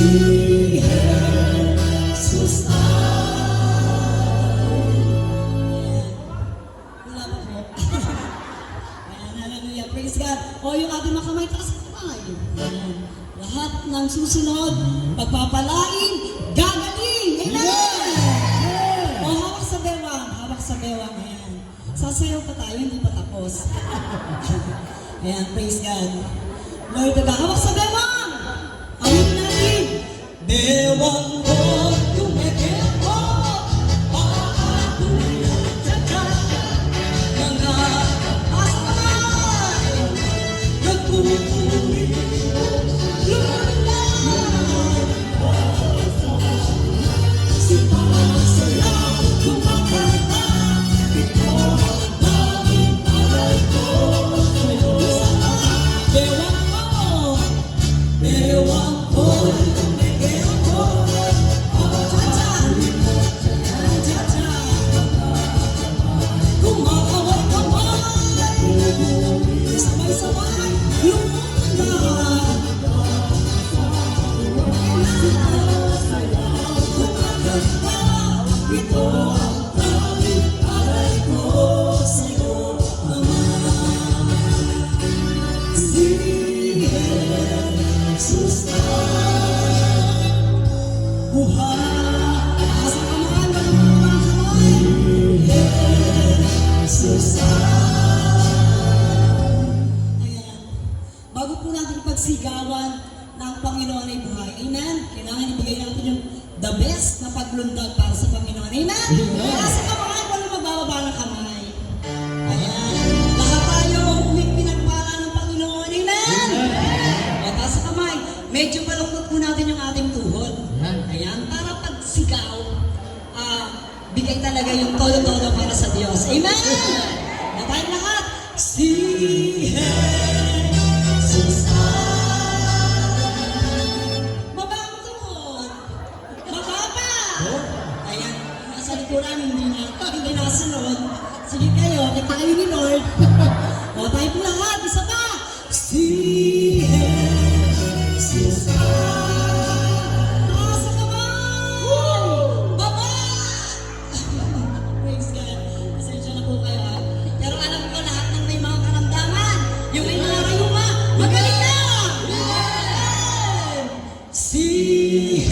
Jesus wala pa po. Ayan, hallelujah. Praise God. O yung ating mga kamay, taas ang kamay. Ayan. Lahat ng susunod, pagpapalain, gagaling. Amen! O hawak sa bewang. Hawak sa bewang. Ayan. Sasayaw pa tayo, hindi pa tapos. Ayan, praise God. Lord, hawak sa bewang. Amin natin. Bewang ko, tumigil ko. Bago po natin ipagsigawan ng Panginoon ay buhay. Amen? Kailangan ibigay natin yung the best na paglundag para sa Panginoon. Amen? Kaya sa kamay, wala magbababa ng kamay. Ayan. Lahat tayo pinagpala ng Panginoon. Amen? At sa kamay, medyo malungkot po natin yung ating tuhod. Ayan. Para pag sigaw, bigay talaga yung todo-todo para sa Diyos. Amen? Na tayong lahat. Si Jesus. Baba ang tuhod. Mababa. Ayan. Nasa likuran, hindi nasunod. Sige kayo, tayo ni Lord. O tayo po lahat. Isa pa. Si Jesus. See